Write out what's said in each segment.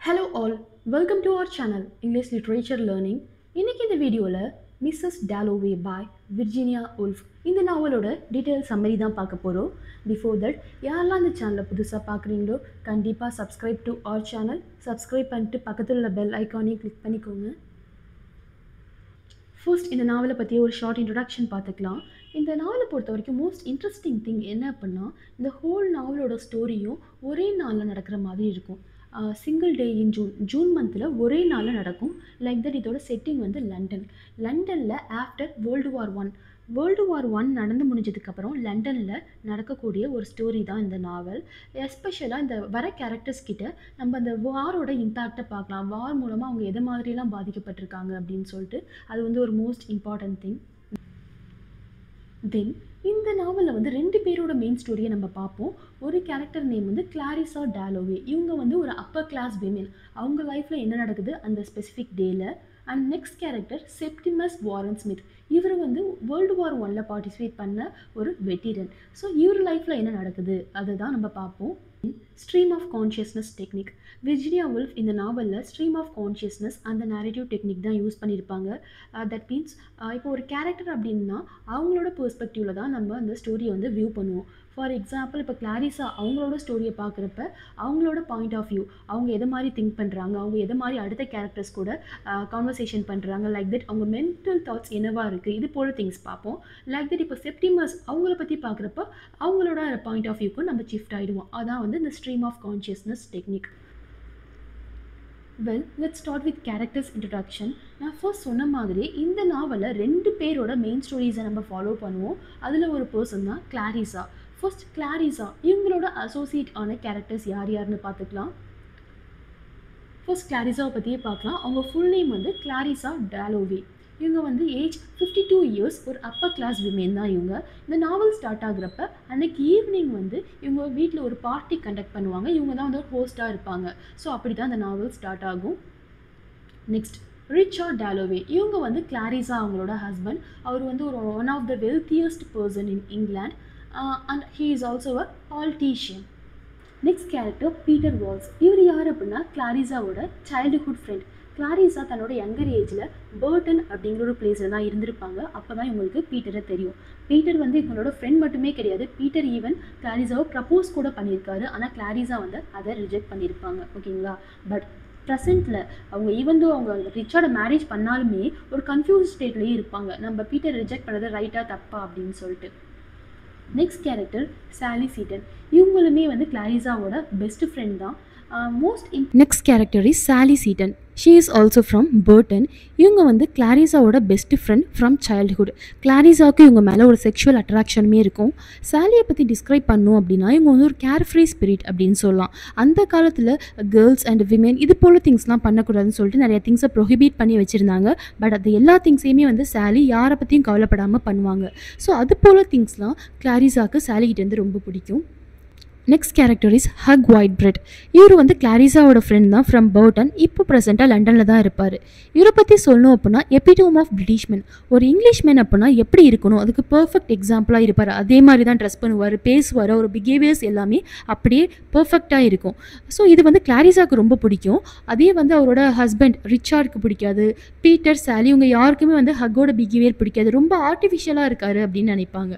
Hello all, welcome to our channel English Literature Learning. இன்னைக்கு இந்த வீடியோவில் மிஸ்ஸஸ் டேலோவே பாய் Virginia Woolf இந்த நாவலோட டீட்டெயில் சம்மரி தான் பார்க்க போகிறோம். பிஃபோர் தட் யாரெல்லாம் இந்த சேனலை புதுசாக பார்க்குறீங்களோ கண்டிப்பாக subscribe to our channel. Subscribe பண்ணிட்டு பக்கத்தில் உள்ள பெல் ஐக்கானையும் கிளிக் பண்ணிக்கோங்க. ஃபர்ஸ்ட் இந்த நாவலை பற்றி ஒரு ஷார்ட் இன்ட்ரொடக்ஷன் பார்த்துக்கலாம். இந்த நாவலை பொறுத்த வரைக்கும் மோஸ்ட் இன்ட்ரெஸ்டிங் திங் என்ன அப்படின்னா இந்த ஹோல் நாவலோட ஸ்டோரியும் ஒரே நாளில் நடக்கிற மாதிரி இருக்கும். சிங்கிள் டே இன் ஜூன் மந்தில் ஒரே நாளில் நடக்கும். லைக் தட் இதோட செட்டிங் வந்து லண்டனில் ஆஃப்டர் வேர்ல்டு வார் ஒன் நடந்து முடிஞ்சதுக்கப்புறம் லண்டனில் நடக்கக்கூடிய ஒரு ஸ்டோரி தான் இந்த நாவல். எஸ்பெஷலாக இந்த வர கேரக்டர்ஸ் கிட்ட நம்ம அந்த வாரோட இம்பேக்டை பார்க்கலாம். வார் மூலமாக அவங்க எதை மாதிரிலாம் பாதிக்கப்பட்டிருக்காங்க அப்படின்னு சொல்லிட்டு அது வந்து ஒரு மோஸ்ட் இம்பார்ட்டன்ட் திங். தென் இந்த நாவலில் வந்து ரெண்டு பேரோட மெயின் ஸ்டோரியை நம்ம பார்ப்போம். ஒரு கேரக்டர் நேம் வந்து கிளாரிசா டேலோவே. இவங்க வந்து ஒரு அப்பர் கிளாஸ் விமென். அவங்க லைஃப்பில் என்ன நடக்குது அந்த ஸ்பெசிஃபிக் டேயில். And next character Septimus Warren Smith. இவர் வந்து வேர்ல்டு வார் ஒன்ல பார்ட்டிசிபேட் பண்ண ஒரு வெட்டிரன். ஸோ இவர் லைஃப்பில் என்ன நடக்குது அதை தான் நம்ம பார்ப்போம். Stream of consciousness technique. Virginia Woolf இந்த நாவலில் ஸ்ட்ரீம் ஆஃப் கான்ஷியஸ்னஸ் அந்த நேரேட்டிவ் டெக்னிக் தான் யூஸ் பண்ணியிருப்பாங்க. தட் மீன்ஸ் இப்போ ஒரு கேரக்டர் அப்படின்னா அவங்களோட பெர்ஸ்பெக்டிவில் தான் நம்ம அந்த ஸ்டோரியை வந்து வியூ பண்ணுவோம். ஃபார் எக்ஸாம்பிள் இப்போ கிளாரிசா அவங்களோட ஸ்டோரியை பார்க்குறப்ப அவங்களோட பாயிண்ட் ஆஃப் வியூ, அவங்க எதை மாதிரி திங்க் பண்ணுறாங்க, அவங்க எதை மாதிரி அடுத்த கேரக்டர்ஸ் கூட கான்வர்சேஷன் பண்ணுறாங்க, லைக் தட் அவங்க மென்டல் தாட்ஸ் என்னவா இருக்குது, இது போல் திங்ஸ் பார்ப்போம். லைக் தட் இப்போ செப்டிமஸ் அவங்கள பற்றி பார்க்குறப்ப அவங்களோட பாயிண்ட் ஆஃப் வியூக்கும் நம்ம ஷிஃப்ட் ஆகிடுவோம். அதான் வந்து இந்த stream of consciousness technique. Well, let's start with characters introduction. நான் ஃபர்ஸ்ட் சொன்ன மாதிரி இந்த நாவலில் ரெண்டு பேரோட மெயின் ஸ்டோரிஸை நம்ம ஃபாலோ பண்ணுவோம். அதில் ஒரு பர்சன் தான் கிளாரிசா. ஃபர்ஸ்ட் கிளாரிசா இவங்களோட அசோசியேட் ஆன கேரக்டர்ஸ் யார் யாருன்னு பார்த்துக்கலாம். ஃபர்ஸ்ட் கிளாரிசாவை பற்றியே பார்க்கலாம். அவங்க ஃபுல் நேம் வந்து கிளாரிசா டேலோவே. இவங்க வந்து ஏஜ் 52 இயர்ஸ், ஒரு அப்பர் கிளாஸ் விமென் தான் இவங்க. இந்த நாவல் ஸ்டார்ட் ஆகுறப்ப அன்னைக்கு ஈவினிங் வந்து இவங்க வீட்டில் ஒரு பார்ட்டி கண்டக்ட் பண்ணுவாங்க. இவங்க தான் வந்து ஹோஸ்ட்டாக இருப்பாங்க. ஸோ அப்படி தான் இந்த நாவல் ஸ்டார்ட் ஆகும். Next Richard Dalloway. இவங்க வந்து கிளாரிசா அவங்களோட ஹஸ்பண்ட். அவர் வந்து ஒரு one of the wealthiest person in England. And he is also a politician. Next character Peter Walsh. இவர் யார் அப்படின்னா கிளாரிசாவோட சைல்டுஹுட் ஃப்ரெண்ட். கிளாரிசா தன்னோட யங்கர் ஏஜில் பர்டன் அப்படிங்கிற ஒரு பிளேஸில் தான் இருந்திருப்பாங்க. அப்போ தான் இவங்களுக்கு பீட்டரை தெரியும். பீட்டர் வந்து இவங்களோட ஃப்ரெண்ட் மட்டுமே கிடையாது, பீட்டர் ஈவன் கிளாரிசாவை ப்ரப்போஸ் கூட பண்ணியிருக்காரு. ஆனால் கிளாரிசா வந்து அதை ரிஜெக்ட் பண்ணியிருப்பாங்க. ஓகேங்களா? பட் ப்ரெசென்ட்டில் அவங்க ஈவன் தோ அவங்க ரிச்சர்டை மேரேஜ் பண்ணாலுமே ஒரு கன்ஃபியூஸ் ஸ்டேட்லேயே இருப்பாங்க. நம்ம பீட்டர் ரிஜெக்ட் பண்ணது ரைட்டாக தப்பா அப்படின்னு சொல்லிட்டு. நெக்ஸ்ட் கேரக்டர் சாலி சீட்டன். இவங்களுமே வந்து கிளாரிசாவோட பெஸ்ட் ஃப்ரெண்ட் தான். Next character is Sally Seton. She is also from Bourton. இவங்க வந்து கிளாரிசாவோட பெஸ்ட் ஃப்ரெண்ட் ஃப்ரம் சைல்டுஹுட். கிளாரிசாவுக்கு இவங்க மேலே ஒரு செக்ஷுவல் அட்ராக்ஷனுமே இருக்கும். சாலியை பற்றி டிஸ்கிரைப் பண்ணோம் அப்படின்னா இவங்க வந்து ஒரு கேர்ஃப்ரீ ஸ்பிரிட் அப்படின்னு சொல்லலாம். அந்த காலத்தில் கேர்ள்ஸ் அண்ட் விமென் இது போல் திங்ஸ்லாம் பண்ணக்கூடாதுன்னு சொல்லிட்டு நிறைய திங்ஸை ப்ரொஹிபிட் பண்ணி வச்சுருந்தாங்க. பட் அது எல்லா திங்ஸையுமே வந்து சாலி யாரை பற்றியும் கவலைப்படாமல் பண்ணுவாங்க. ஸோ அது போல் திங்ஸ்லாம் கிளாரிசாவுக்கு சாலிகிட்டேருந்து ரொம்ப பிடிக்கும். நெக்ஸ்ட் கேரக்டர் இஸ் ஹக் ஒயிட் பிரெட். இவர் வந்து கிளாரிசாவோட ஃப்ரெண்ட் தான் ஃப்ரம் பர்டன். இப்போ ப்ரெசென்ட்டாக லண்டனில் தான் இருப்பார். இவரை பற்றி சொல்லணும் அப்படின்னா எபிடோம் ஆஃப் பிரிட்டிஷ் மேன். ஒரு இங்கிலீஷ் மேன் அப்படின்னா எப்படி இருக்கணும் அதுக்கு பர்ஃபெக்ட் எக்ஸாம்பிளாக இருப்பார். அதே மாதிரி தான் ட்ரெஸ் பண்ணுவார், பேசுவார், ஒரு பிஹேவியர்ஸ் எல்லாமே அப்படியே பர்ஃபெக்டாக இருக்கும். ஸோ இது வந்து கிளாரிசாவுக்கு ரொம்ப பிடிக்கும். அதே வந்து அவரோட ஹஸ்பண்ட் ரிச்சார்டுக்கு பிடிக்காது. பீட்டர், சாலி இவங்க யாருக்குமே வந்து ஹக்கோட பிஹேவியர் பிடிக்காது. ரொம்ப ஆர்டிஃபிஷியலாக இருக்கார் அப்படின்னு நினைப்பாங்க.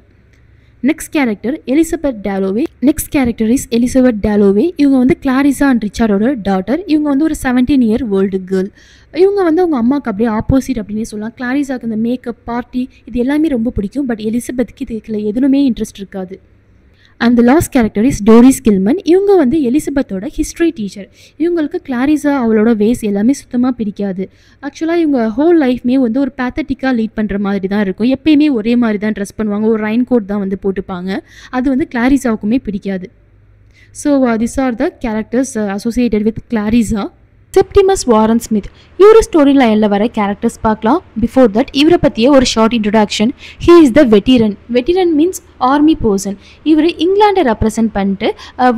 Next character Elizabeth Dalloway. Next character is Elizabeth Dalloway. இவங்க வந்து கிளாரிசா அண்ட் ரிச்சார்டோட டாட்டர். இவங்க வந்து ஒரு 17 இயர் ஓல்டு கேர்ள். இவங்க வந்து அவங்க அம்மாவுக்கு அப்படியே ஆப்போசிட் அப்படின்னே சொல்லலாம். கிளாரிசாவுக்கு இந்த மேக்கப், பார்ட்டி இது எல்லாமே ரொம்ப பிடிக்கும். பட் எலிசபெத்துக்கு இதுல எதுவுமே இன்ட்ரெஸ்ட் இருக்காது. And the last character is Doris Kilman. இவங்க வந்து எலிசபெத்தோட ஹிஸ்ட்ரி டீச்சர். இவங்களுக்கு கிளாரிசா அவளோட வேஸ் எல்லாமே சுத்தமாக பிடிக்காது. ஆக்சுவலாக இவங்க ஹோல் லைஃப்மே வந்து ஒரு பேத்தட்டிக்காக லீட் பண்ணுற மாதிரி தான் இருக்கும். எப்பயுமே ஒரே மாதிரி தான் ட்ரெஸ் பண்ணுவாங்க, ஒரு ரெயின் கோட் தான் வந்து போட்டுப்பாங்க. அது வந்து கிளாரிசாவுக்குமே பிடிக்காது. So this are the characters associated with Clarissa. Septimus Warren Smith. இவர் ஸ்டோரி லைனில் வர கேரக்டர்ஸ் பார்க்கலாம். பிஃபோர் தட் இவரை பற்றிய ஒரு short introduction. He is the veteran. Veteran means army person. இவர் இங்கிலாண்டை ரெப்ரசென்ட் பண்ணிட்டு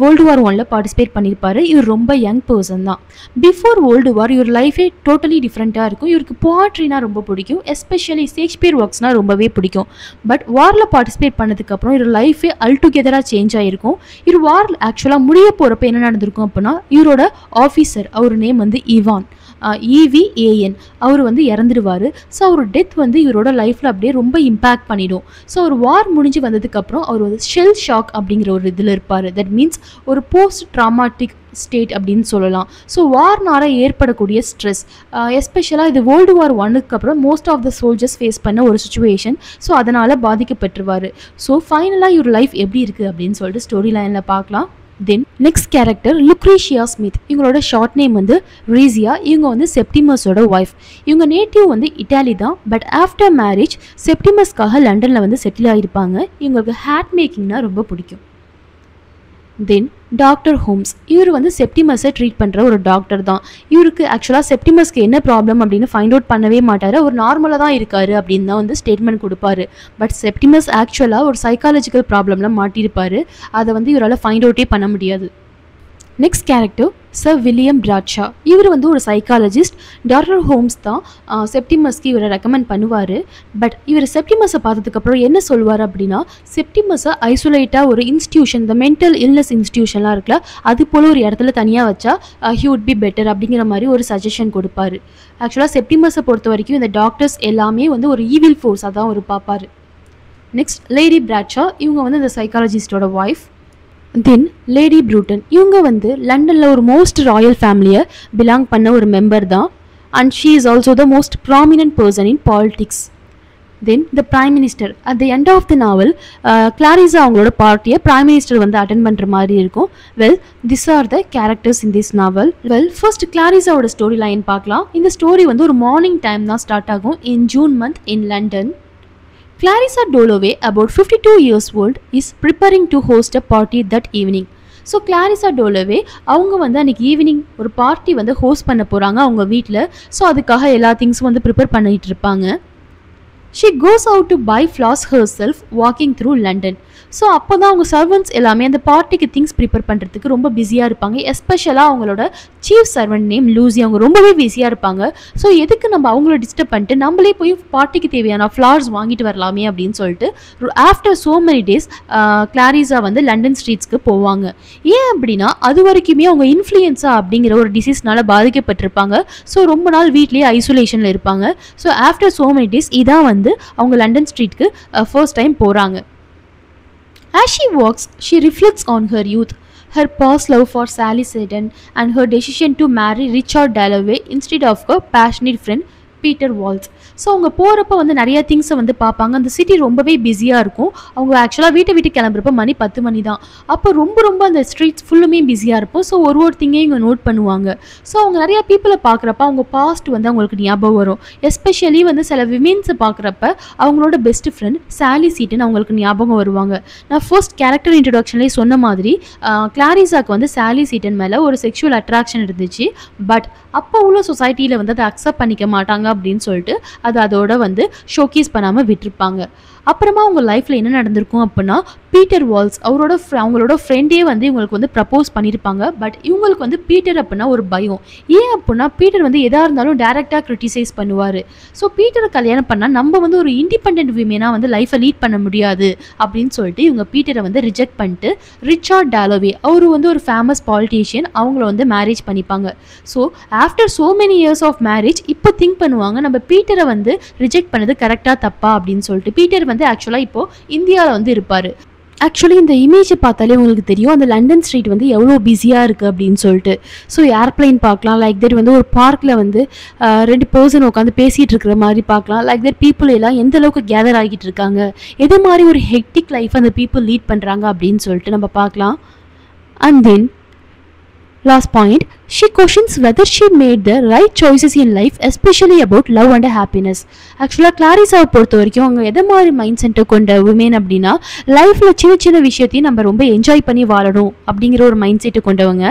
வேர்ல்டு வார் 1ல் பார்ட்டிசிபேட் பண்ணியிருப்பார். இவர் ரொம்ப யங் பர்சன் தான். பிஃபோர் வேர்ல்டு வார் இவர் லைஃபே டோட்டலி டிஃப்ரெண்ட்டாக இருக்கும். இவருக்கு போட்ரினா ரொம்ப பிடிக்கும், எஸ்பெஷலி ஷேக்ஸ்பியர் ஒர்க்ஸ்னால் ரொம்பவே பிடிக்கும். பட் வாரில் பார்ட்டிசிபேட் பண்ணதுக்கப்புறம் இவர் லைஃபே அல்டுகெதராக சேஞ்ச் ஆகிருக்கும். இவர் வார் ஆக்சுவலாக முடிய போகிறப்ப என்ன நடந்திருக்கும் அப்படின்னா, இவரோட ஆஃபீஸர் அவர் நேம் வந்து ஈவான், EVAN, அவர் வந்து இறந்துடுவார். ஸோ அவர் டெத் வந்து இவரோட லைஃப்பில் அப்படியே ரொம்ப இம்பேக்ட் பண்ணிடும். ஸோ ஒரு வார் முடிஞ்சு வந்ததுக்கப்புறம் அவர் வந்து ஷெல் ஷாக் அப்படிங்கிற ஒரு இதில் இருப்பார். தட் மீன்ஸ் ஒரு போஸ்ட் ட்ராமாட்டிக் ஸ்டேட் அப்படின்னு சொல்லலாம். ஸோ வார்னால ஏற்படக்கூடிய ஸ்ட்ரெஸ், எஸ்பெஷலாக இது வேர்ல்டு வார் 1க்கு அப்புறம் most of the soldiers face பண்ண ஒரு சுச்சுவேஷன். ஸோ அதனால் பாதிக்கப்பட்டுருவார். ஸோ ஃபைனலாக இவர் லைஃப் எப்படி இருக்குது அப்படின்னு சொல்லிட்டு ஸ்டோரி லைனில் பார்க்கலாம். Then next character Lucrezia Smith. இவங்களோட ஷார்ட் நேம் வந்து ரீசியா. இவங்க வந்து செப்டிமஸோட ஒய்ஃப். இவங்க நேட்டிவ் வந்து இட்டாலி தான். பட் ஆஃப்டர் மேரேஜ் செப்டிமஸ்க்காக லண்டனில் வந்து செட்டில் ஆகியிருப்பாங்க. இவங்களுக்கு ஹேட் மேக்கிங்னா ரொம்ப பிடிக்கும். தென் டாக்டர் ஹோம்ஸ். இவர் வந்து செப்டிமஸை ட்ரீட் பண்ணுற ஒரு டாக்டர் தான். இவருக்கு ஆக்சுவலாக செப்டிமஸ்க்கு என்ன ப்ராப்ளம் அப்படின்னு ஃபைண்ட் அவுட் பண்ணவே மாட்டார். அவர் நார்மலாக தான் இருக்காரு அப்படின்னு தான் வந்து ஸ்டேட்மெண்ட் கொடுப்பாரு. பட் செப்டிமஸ் ஆக்சுவலாக ஒரு சைக்காலஜிக்கல் ப்ராப்ளமில் மாட்டியிருப்பார். அதை வந்து இவரால் ஃபைண்ட் அவுட்டே பண்ண முடியாது. Next character sir William பிராட்ஷா. இவர் வந்து ஒரு சைக்காலஜிஸ்ட். டாக்டர் ஹோம்ஸ் தான் செப்டிமஸ்க்கு இவரை ரெக்கமெண்ட் பண்ணுவார். பட் இவர் செப்டிமஸை பார்த்ததுக்கப்புறம் என்ன சொல்லுவார் அப்படின்னா, செப்டிமஸை ஐசோலேட்டாக ஒரு இன்ஸ்டியூஷன், இந்த மென்டல் இல்னஸ் இன்ஸ்டியூஷன்லாம் இருக்குல்ல, அது போல் ஒரு இடத்துல தனியாக வச்சா ஹி வுட் பி பெட்டர் அப்படிங்கிற மாதிரி ஒரு சஜஷன் கொடுப்பாரு. ஆக்சுவலாக செப்டிமஸை பொறுத்த வரைக்கும் இந்த டாக்டர்ஸ் எல்லாமே வந்து ஒரு ஈவில் ஃபோர்ஸாக தான் ஒரு பார்ப்பார். Next lady பிராட்ஷா. இவங்க வந்து இந்த சைக்காலஜிஸ்டோட ஒய்ஃப். தென் லேடி ப்ரூட்டன். இவங்க வந்து லண்டனில் ஒரு மோஸ்ட் ராயல் ஃபேமிலியை பிலாங் பண்ண ஒரு மெம்பர் தான். And she is also the most prominent person in politics. Then the prime minister. At the end of the novel Clarissa அவங்களோட பார்ட்டியை பிரைம் மினிஸ்டர் வந்து அட்டென்ட் பண்ணுற மாதிரி இருக்கும். Well, this are the characters in this novel. Well, first கிளாரிஸாவோட story line பார்க்கலாம். இந்த story வந்து ஒரு மார்னிங் டைம் தான் ஸ்டார்ட் ஆகும் இன் June month in London. Clarissa Dalloway, about 52 years old, is preparing to host a party that evening. So Clarissa Dalloway அவங்க வந்து அன்றைக்கி ஈவினிங் ஒரு பார்ட்டி வந்து ஹோஸ்ட் பண்ண போகிறாங்க அவங்க வீட்டில். ஸோ அதுக்காக எல்லா திங்ஸும் வந்து ப்ரிப்பேர் பண்ணிகிட்டு இருப்பாங்க. She goes out to buy flowers herself walking through London. So அப்போ தான் அவங்க சர்வன்ட்ஸ் எல்லாமே அந்த பார்ட்டிக்கு திங்ஸ் ப்ரிப்பேர் பண்ணுறதுக்கு ரொம்ப பிஸியாக இருப்பாங்க. எஸ்பெஷலாக அவங்களோட சீஃப் சர்வன்ட் நேம் லூசி. அவங்க ரொம்பவே பிஸியாக இருப்பாங்க. ஸோ எதுக்கு நம்ம அவங்கள டிஸ்டர்ப் பண்ணிட்டு நம்மளே போய் பார்ட்டிக்கு தேவையான ஃப்ளவர்ஸ் வாங்கிட்டு வரலாமே அப்படின்னு சொல்லிட்டு ஆஃப்டர் ஸோ மெனி டேஸ் கிளாரிஸா வந்து லண்டன் ஸ்ட்ரீட்ஸ்க்கு போவாங்க. ஏன் அப்படின்னா அது வரைக்குமே அவங்க இன்ஃப்ளூயன்ஸா அப்படிங்கிற ஒரு டிசீஸ்னால பாதிக்கப்பட்டிருப்பாங்க. ஸோ ரொம்ப நாள் வீட்லேயே ஐசோலேஷனில் இருப்பாங்க. So after so many days இதான் வந்து அவங்க லண்டன் ஸ்ட்ரீட்க்கு ஃபர்ஸ்ட் டைம் போகிறாங்க. As she walks, she reflects on her youth, her past love for Sally Seton, and her decision to marry Richard Dalloway instead of her passionate friend Peter Waltz. So அவங்க போகிறப்ப வந்து நிறைய திங்ஸை வந்து பார்ப்பாங்க. அந்த city ரொம்பவே பிஸியாக இருக்கும். அவங்க ஆக்சுவலாக வீட்டை கிளம்புறப்ப மணி 10 மணி தான். அப்போ ரொம்ப அந்த ஸ்ட்ரீட்ஸ் ஃபுல்லுமே பிஸியாக இருக்கும். ஸோ ஒரு திங்கையும் இவங்க நோட் பண்ணுவாங்க. ஸோ அவங்க நிறையா பீப்புளை பார்க்குறப்ப அவங்க பாஸ்ட் வந்து அவங்களுக்கு ஞாபகம் வரும். எஸ்பெஷலி வந்து சில விமென்ஸை பார்க்குறப்ப அவங்களோட பெஸ்ட் ஃப்ரெண்ட் சாலி சீட்டன் அவங்களுக்கு ஞாபகம் வருவாங்க. நான் ஃபர்ஸ்ட் கேரக்டர் இன்ட்ரடக்ஷன்லேயே சொன்ன மாதிரி கிளாரிஸாக்கு வந்து சாலி சீட்டன் மேலே ஒரு செக்ஷுவல் அட்ராக்ஷன் இருந்துச்சு. பட் அப்போ உள்ள சொசைட்டியில் வந்து அதை அக்செப்ட் பண்ணிக்க மாட்டாங்க அப்படின்னு சொல்லிட்டு அது அதோட வந்து ஷோகேஸ் பண்ணாமல் விட்டுருப்பாங்க. அப்புறமா அவங்க லைஃப்பில் என்ன நடந்திருக்கும் அப்படின்னா, பீட்டர் வால்ஸ் அவங்களோட ஃப்ரெண்டே வந்து இவங்களுக்கு வந்து ப்ரப்போஸ் பண்ணியிருப்பாங்க. பட் இவங்களுக்கு வந்து பீட்டர் அப்படின்னா ஒரு பயம். ஏன் அப்படின்னா பீட்டர் வந்து எதாக இருந்தாலும் டேரெக்டாக கிரிட்டிசைஸ் பண்ணுவார். ஸோ பீட்டரை கல்யாணம் பண்ணால் நம்ம வந்து ஒரு இண்டிபெண்ட் விமனாக வந்து லைஃப்பை லீட் பண்ண முடியாது அப்படின்னு சொல்லிட்டு இவங்க பீட்டரை வந்து ரிஜெக்ட் பண்ணிட்டு ரிச்சர்ட் டாலோவே அவர் வந்து ஒரு ஃபேமஸ் பாலிட்டிஷியன் அவங்கள வந்து மேரேஜ் பண்ணிப்பாங்க. So after so many years of marriage இப்போ திங்க் பண்ணுவாங்க நம்ம பீட்டரை வந்து ரிஜெக்ட் பண்ணது கரெக்டாக தப்பா அப்படின்னு சொல்லிட்டு. பீட்டர் வந்து ஆக்சுவலாக இப்போது இந்தியாவில் வந்து இருப்பார். ஆக்சுவலி இந்த இமேஜை பார்த்தாலே உங்களுக்கு தெரியும் அந்த லண்டன் ஸ்ட்ரீட் வந்து எவ்வளோ பிஸியாக இருக்குது அப்படின்னு சொல்லிட்டு. ஸோ ஏர்ப்ளைன் பார்க்கலாம். லைக் தட் வந்து ஒரு பார்க்கில் வந்து 2 பர்சன் உட்காந்து பேசிகிட்டு இருக்கிற மாதிரி பார்க்கலாம். லைக் தட் பீப்புள் எல்லாம் எந்த அளவுக்கு கேதர் ஆகிட்டு இருக்காங்க, எது மாதிரி ஒரு ஹெக்டிக் லைஃப் அந்த பீப்புள் லீட் பண்ணுறாங்க அப்படின்னு சொல்லிட்டு நம்ம பார்க்கலாம். And then last point, She questions whether she made the right choices in life, especially about love and happiness. ஆக்சுவலாக கிளாரிஸாவை பொறுத்த வரைக்கும் அவங்க எதை மாதிரி மைண்ட் செட்டை கொண்ட உமன் அப்படின்னா, லைஃப்பில் சின்ன சின்ன விஷயத்தையும் நம்ம ரொம்ப என்ஜாய் பண்ணி வாழணும் அப்படிங்கிற ஒரு மைண்ட் செட்டை கொண்டவங்க.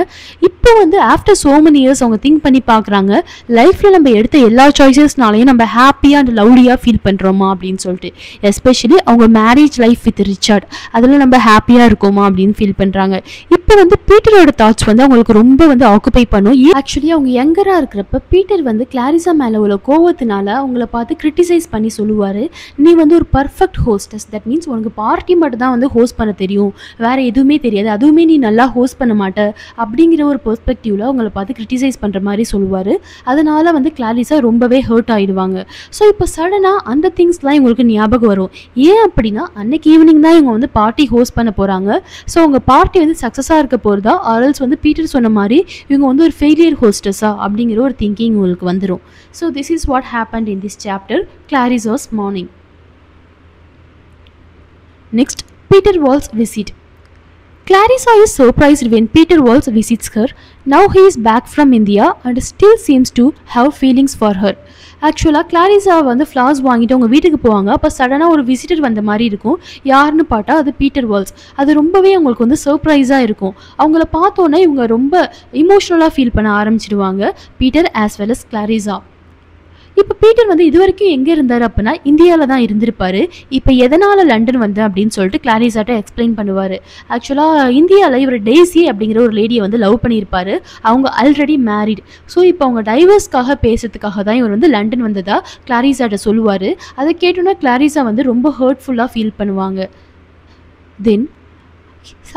இப்போ வந்து ஆஃப்டர் so many years அவங்க திங்க் பண்ணி பார்க்குறாங்க, லைஃப்பில் நம்ம எடுத்த எல்லா சாய்ஸஸ்னாலையும் நம்ம ஹாப்பியாக அண்ட் லவ்லியாக ஃபீல் பண்ணுறோமா அப்படின்னு சொல்லிட்டு. எஸ்பெஷலி அவங்க மேரேஜ் லைஃப் வித் ரிச்சர்ட், அதில் நம்ம ஹாப்பியாக இருக்கோமா அப்படின்னு ஃபீல் பண்ணுறாங்க. இப்போ வந்து பீட்டரோட தாட்ஸ் வந்து அவங்களுக்கு ரொம்ப வந்து ஆக்குபை பண்ணும். ஆக்சுவலி அவங்க யங்கராக இருக்கிறப்ப பீட்டர் வந்து கிளாரிஸா மேலே உள்ள கோவத்தினால அவங்கள பார்த்து கிரிட்டிசைஸ் பண்ணி சொல்லுவார், நீ வந்து ஒரு பர்ஃபெக்ட் ஹோஸ்டஸ், தட் மீன்ஸ் உனக்கு பார்ட்டி மட்டும் தான் வந்து ஹோஸ்ட் பண்ண தெரியும், வேறு எதுவுமே தெரியாது, அதுவுமே நீ நல்லா ஹோஸ்ட் பண்ண மாட்ட அப்படிங்கிற ஒரு பெர்ஸ்பெக்டிவில் அவங்கள பார்த்து கிரிட்டிசைஸ் பண்ணுற மாதிரி சொல்லுவார். அதனால் வந்து கிளாரிஸா ரொம்பவே ஹர்ட் ஆகிடுவாங்க. ஸோ இப்போ சடனாக அந்த திங்ஸ்லாம் இவங்களுக்கு ஞாபகம் வரும். ஏன் அப்படின்னா அன்னைக்கு ஈவினிங் தான் இவங்க வந்து பார்ட்டி ஹோஸ்ட் பண்ண போகிறாங்க. ஸோ அவங்க பார்ட்டி வந்து சக்ஸஸாக இருக்க போகிறதா, ஆர்எல்ஸ் வந்து பீட்டர் சொன்ன மாதிரி இவங்க வந்து ஒரு ஃபெயிலியர் ஹோஸ்டஸா அப்படிங்கிற ஒரு திங்கிங் உங்களுக்கு வந்துடும். So this is what happened in this chapter, Clarissa's morning. Next, Peter Walsh visit. Clarissa is surprised when Peter Walsh visits her. Now he is back from India and still seems to have feelings for her. ஆக்சுவலாக கிளாரிஸா வந்து flowers வாங்கிட்டு அவங்க வீட்டுக்கு போவாங்க. அப்போ சடனாக ஒரு visitor வந்த மாதிரி இருக்கும். யாருன்னு பார்த்தா அது பீட்டர் வால்ஸ். அது ரொம்பவே அவங்களுக்கு வந்து சர்ப்ரைஸாக இருக்கும். அவங்கள பார்த்தோன்னே இவங்க ரொம்ப இமோஷ்னலாக ஃபீல் பண்ண ஆரம்பிச்சிடுவாங்க, பீட்டர் ஆஸ் வெல் அஸ் கிளாரிஸா. இப்போ பீட்டர் வந்து இது வரைக்கும் எங்கே இருந்தார் அப்படின்னா இந்தியாவில் தான் இருந்திருப்பார். இப்போ எதனால் லண்டன் வந்தேன் அப்படின்னு சொல்லிட்டு கிளாரிஸாட்ட எக்ஸ்பிளைன் பண்ணுவார். ஆக்சுவலாக இந்தியாவில் இவர் டெய்ஸி அப்படிங்கிற ஒரு லேடியை வந்து லவ் பண்ணியிருப்பார். அவங்க ஆல்ரெடி மேரிட். ஸோ இப்போ அவங்க டைவர்ஸ்க்காக பேசுறதுக்காக தான் இவர் வந்து லண்டன் வந்ததா கிளாரிஸாட்ட சொல்லுவார். அதை கேட்டோன்னா கிளாரிஸா வந்து ரொம்ப ஹர்ட்ஃபுல்லாக ஃபீல் பண்ணுவாங்க. தென்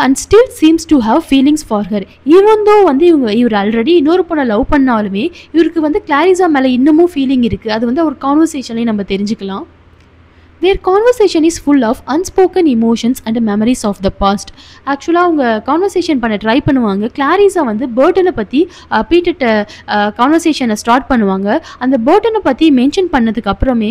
and still seems to have feelings for her. even though வந்து இவர் ஆல்ரெடி இன்னொரு பொண்ணை லவ் பண்ணாலுமே இவருக்கு வந்து கிளாரிஸா மேலே இன்னமும் ஃபீலிங் இருக்குது. அது வந்து ஒரு கான்வர்சேஷன்லேயே நம்ம தெரிஞ்சுக்கலாம். Their conversation is full of unspoken emotions and memories of the past. ஆக்சுவலாக அவங்க கான்வர்சேஷன் பண்ண ட்ரை பண்ணுவாங்க. கிளாரிஸா வந்து பர்டனை பற்றி பீட்டர்கிட்ட கான்வர்சேஷனை ஸ்டார்ட் பண்ணுவாங்க. அந்த பர்டனை பற்றி மென்ஷன் பண்ணதுக்கு அப்புறமே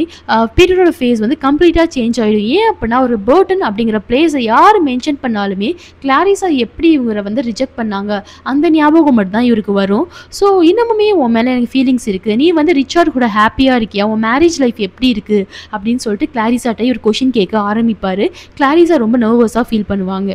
பீட்டரோட ஃபேஸ் வந்து கம்ப்ளீட்டாக சேஞ்ச் ஆகிடும். ஏன் அப்படின்னா ஒரு பர்டன் அப்படிங்கிற பிளேஸை யார் மென்ஷன் பண்ணாலுமே கிளாரிஸா எப்படி இவங்களை வந்து ரிஜெக்ட் பண்ணாங்க அந்த ஞாபகம் மட்டும் தான் இவருக்கு வரும். ஸோ இன்னமுமே உன் மேலே எனக்கு ஃபீலிங்ஸ் இருக்குது, நீ வந்து ரிச்சார்ட் கூட ஹாப்பியாக இருக்கியா, உன் மேரேஜ் லைஃப் எப்படி இருக்குது அப்படின்னு சொல்லிட்டு கிளாரிஸாட்ட இவர் கொஷின் கேட்க ஆரம்பிப்பார். கிளாரிஸா ரொம்ப நர்வஸாக ஃபீல் பண்ணுவாங்க.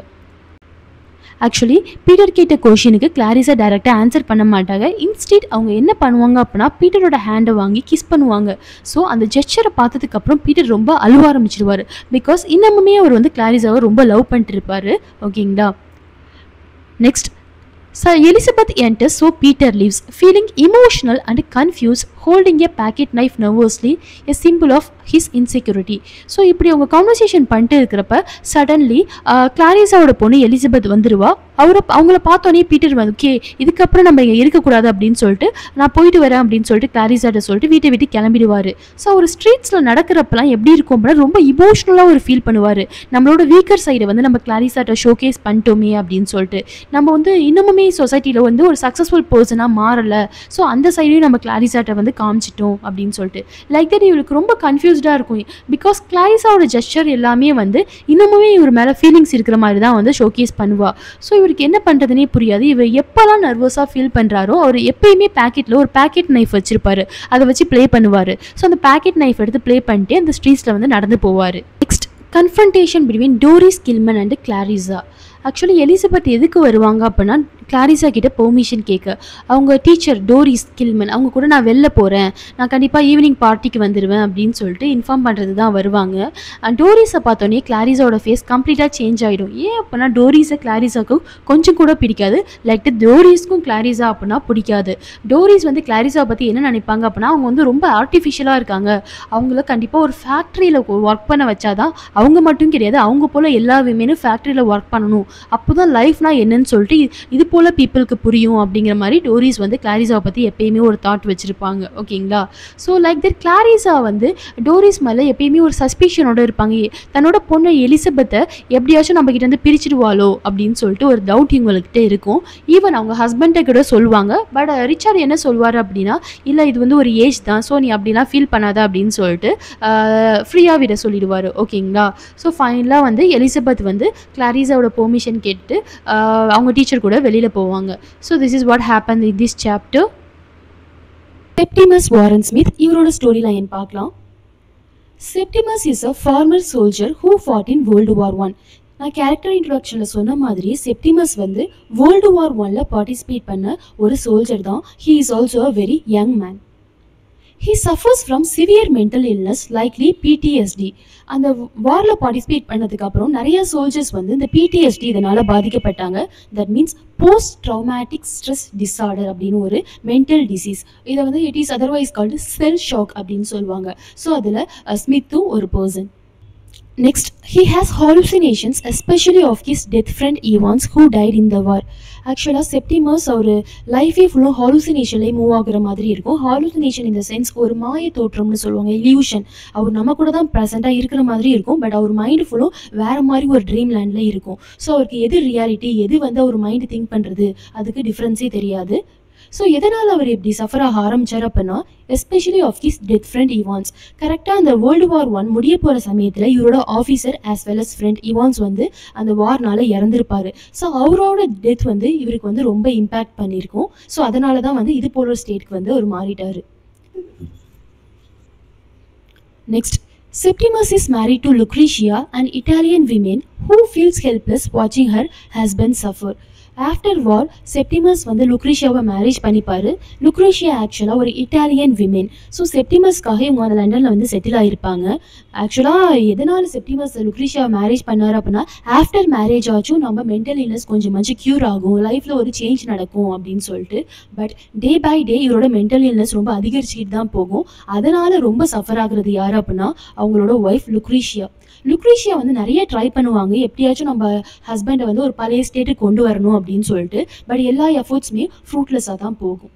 ஆக்சுவலி பீட்டர் கேட்ட கொஷினுக்கு கிளாரிஸா டைரெக்டாக ஆன்சர் பண்ண மாட்டாங்க. இன்ஸ்டீட் அவங்க என்ன பண்ணுவாங்க அப்படின்னா பீட்டரோட ஹேண்டை வாங்கி கிஸ் பண்ணுவாங்க. ஸோ அந்த ஜெஸ்சரை பார்த்ததுக்கப்புறம் பீட்டர் ரொம்ப அழுவ ஆரம்பிச்சிருவார். பிகாஸ் இன்னமுமே அவர் வந்து கிளாரிஸாவை ரொம்ப லவ் பண்ணிட்டு இருப்பார். ஓகேங்களா. Next, Sir Elizabeth enters, so Peter leaves, feeling emotional and confused, holding a pocket knife nervously, a symbol of his insecurity. So இப்படி அவங்க கான்வர்சேஷன் பண்ணிட்டு இருக்கிறப்ப சடன்லி கிளாரிஸாவோட பொண்ணு எலிசபெத் வந்துடுவா. அவங்கள பார்த்தோன்னே பீட்டர் வந்து ஓகே இதுக்கப்புறம் நம்ம இங்கே இருக்கக்கூடாது அப்படின்னு சொல்லிட்டு நான் போயிட்டு வரேன் அப்படின்னு சொல்லிட்டு கிளாரிஸாட்ட சொல்லிட்டு வீட்டை விட்டு கிளம்பிடுவார். ஸோ ஒரு ஸ்ட்ரீட்ஸில் நடக்கிறப்பெல்லாம் எப்படி இருக்கும் அப்படின்னா ரொம்ப இமோஷ்னலாக ஒரு ஃபீல் பண்ணுவார். நம்மளோட வீக்கர் சைடை வந்து நம்ம கிளாரிஸாட்ட ஷோகேஸ் பண்ணிட்டோமே அப்படின்னு சொல்லிட்டு, நம்ம வந்து இன்னமுமே சொசைட்டியில் வந்து ஒரு சக்ஸஸ்ஃபுல் பர்சனாக மாறலை, ஸோ அந்த சைடையும் நம்ம கிளாரிஸாட்ட வந்து காமிச்சிட்டோம் அப்படின்னு சொல்லிட்டு லைக் தட் இவளுக்கு ரொம்ப கன்ஃபியூஸ்டாக இருக்கும். பிகாஸ் கிளாரிஸாவோட ஜெஸ்டர் எல்லாமே வந்து இன்னமுமே இவர் மேலே ஃபீலிங்ஸ் இருக்கிற மாதிரி தான் வந்து ஷோகேஸ் பண்ணுவா. ஸோ இவருக்கு என்ன பண்ணுறதுனே புரியாது. இவர் எப்போல்லாம் நர்வஸாக ஃபீல் பண்ணுறாரோ அவர் எப்பயுமே பேக்கெட்டில் ஒரு பேக்கெட் நைஃப் வச்சுருப்பார், அதை வச்சு ப்ளே பண்ணுவார். ஸோ அந்த பேக்கெட் நைஃப் எடுத்து ப்ளே பண்ணிட்டு அந்த ஸ்ட்ரீட்ஸில் வந்து நடந்து போவார். Next, confrontation between Doris Kilman and Clarissa. Actually Elizabeth எதுக்கு வருவாங்க அப்படின்னா கிளாரிஸா கிட்ட பெர்மிஷன் கேட்க. அவங்க டீச்சர் டோரிஸ் கில்மன் அவங்க கூட நான் வெளில போகிறேன், நான் கண்டிப்பாக ஈவினிங் பார்ட்டிக்கு வந்துடுவேன் அப்படின்னு சொல்லிட்டு இன்ஃபார்ம் பண்ணுறது தான் வருவாங்க. டோரிஸை பார்த்தோன்னே கிளாரிஸாவோட ஃபேஸ் கம்ப்ளீட்டாக சேஞ்ச் ஆகிடும். ஏன் அப்படின்னா டோரிஸை கிளாரிஸாவுக்கு கொஞ்சம் கூட பிடிக்காது. லைக் டோரிஸ்க்கும் கிளாரிஸா அப்படின்னா பிடிக்காது. டோரிஸ் வந்து கிளாரிஸா பற்றி என்ன நினைப்பாங்க அப்படின்னா அவங்க வந்து ரொம்ப ஆர்டிஃபிஷியலாக இருக்காங்க, அவங்கள கண்டிப்பாக ஒரு ஃபேக்ட்ரியில் ஒர்க் பண்ண வச்சாதான், அவங்க மட்டும் கிடையாது அவங்க போல் எல்லா விமனும் ஃபேக்ட்ரியில் ஒர்க் பண்ணணும், அப்போ தான் லைஃப்னா என்னன்னு சொல்லிட்டு இது போல் பீப்புளுக்கு புரியும் அப்படிங்கிற மாதிரி டோரிஸ் வந்து கிளாரிஸாவை பற்றி எப்பயுமே ஒரு தாட் வச்சுருப்பாங்க. ஓகேங்களா. ஸோ லைக் தட் கிளாரிஸா வந்து டோரிஸ் மேலே எப்பயுமே ஒரு சஸ்பிஷனோடு இருப்பாங்க. தன்னோட பொண்ணு எலிசபெத்தை எப்படியாச்சும் நம்ம கிட்ட வந்து பிரிச்சிடுவாளோ அப்படின்னு சொல்லிட்டு ஒரு டவுட் இவங்கள்கிட்ட இருக்கும். ஈவன் அவங்க ஹஸ்பண்டை கூட சொல்லுவாங்க. பட் ரிச்சார்ட் என்ன சொல்வார் அப்படின்னா இல்லை இது வந்து ஒரு ஏஜ் தான், ஸோ நீ அப்படிலாம் ஃபீல் பண்ணாத அப்படின்னு சொல்லிட்டு ஃப்ரீயாக விட சொல்லிடுவார். ஓகேங்களா. ஸோ ஃபைனலாக வந்து எலிசபெத் வந்து கிளாரிஸாவோட பெர்மிஷன் கேட்டு அவங்க டீச்சர் கூட வெளியில் வெளியில் போவாங்க. So this is what happen in this chapter. Septimus Warren Smith இவரோட ஸ்டோரி லைன் பார்க்கலாம். Septimus is a former soldier who fought in world war 1. நான் கேரக்டர் இன்ட்ரோடக்ஷனில் சொன்ன மாதிரி செப்டிமஸ் வந்து வேர்ல்டு வார் 1ல் பார்ட்டிசிபேட் பண்ண ஒரு சோல்ஜர் தான். He is also a very young man. He suffers from severe mental illness, likely PTSD. அந்த வாரில் பார்ட்டிசிபேட் பண்ணதுக்கு அப்புறம் நிறைய சோல்ஜர்ஸ் வந்து இந்த PTSD இதனால் பாதிக்கப்பட்டாங்க. That means post traumatic stress disorder அப்படின்னு ஒரு மென்டல் டிசீஸ். இதை வந்து it is otherwise called shell shock அப்படின்னு சொல்லுவாங்க. ஸோ அதில் ஸ்மித்தும் ஒரு person. Next, he has hallucinations, especially of his dead friend Evans who died in the war. ஆக்சுவலாக செப்டிமஸ் ஒரு லைஃபே ஃபுல்லும் ஹாலுசினேஷன்லேயே மூவ் ஆகுற மாதிரி இருக்கும். ஹாலுசினேஷன் இந்த சென்ஸ் ஒரு மாய தோற்றம்னு சொல்லுவாங்க, இல்யூஷன். அவர் நம்ம கூட தான் ப்ரெசென்ட்டாக இருக்கிற மாதிரி இருக்கும், பட் அவர் மைண்டு ஃபுல்லும் வேறு மாதிரி ஒரு ட்ரீம் லேண்டில் இருக்கும். ஸோ அவருக்கு எது ரியாலிட்டி, எது வந்து அவர் மைண்டு திங்க் பண்ணுறது, அதுக்கு டிஃப்ரென்ஸே தெரியாது. ஸோ எதனால் அவர் இப்படி சஃபர் ஆக ஆரம்பித்தார் அப்படின்னா, especially of his death friend Evans. கரெக்டாக அந்த வேர்ல்டு வார் 1 முடிய போகிற சமயத்தில் இவரோட officer as well as friend Evans வந்து அந்த வார்னால் இறந்துருப்பார். ஸோ அவரோட டெத் வந்து இவருக்கு வந்து ரொம்ப இம்பேக்ட் பண்ணியிருக்கும். ஸோ அதனால தான் வந்து இது போல ஸ்டேட்க்கு வந்து அவர் மாறிட்டார். Next, Septimus is married to Lucretia, an Italian woman who feels helpless watching her husband suffer. After war Septimus வந்து லுக்ரீஷியாவை மேரேஜ் பண்ணிப்பார். லுக்ரீஷியா ஆக்சுவலாக ஒரு இட்டாலியன் விமென். ஸோ செப்டிமஸ்க்காக இவங்க அந்த லண்டனில் வந்து செட்டில் ஆகிருப்பாங்க. ஆக்சுவலாக எதனால் செப்டிமஸ் லுக்ரீஷியாவை மேரேஜ் பண்ணார் அப்படின்னா, ஆஃப்டர் மேரேஜ் ஆச்சும் நம்ம மென்டல் இல்னஸ் கொஞ்சமாச்சு க்யூர் ஆகும், லைஃப்பில் ஒரு சேஞ்ச் நடக்கும் அப்படின்னு சொல்லிட்டு. பட் டே பை டே இவரோட மென்டல் இல்னஸ் ரொம்ப அதிகரிச்சுக்கிட்டு தான் போகும். அதனால் ரொம்ப சஃபர் ஆகுறது யார் அப்படின்னா அவங்களோட ஒய்ஃப் லுக்ரீஷியா. லுக்ரீஷியா வந்து நிறைய ட்ரை பண்ணுவாங்க, எப்படியாச்சும் நம்ம ஹஸ்பண்டை வந்து ஒரு பழைய ஸ்டேட்டுக்கு கொண்டு வரணும் அப்படின்னு சொல்லிட்டு. பட் எல்லா எஃபர்ட்ஸுமே ஃப்ரூட்லெஸ்ஸாக தான் போகும்.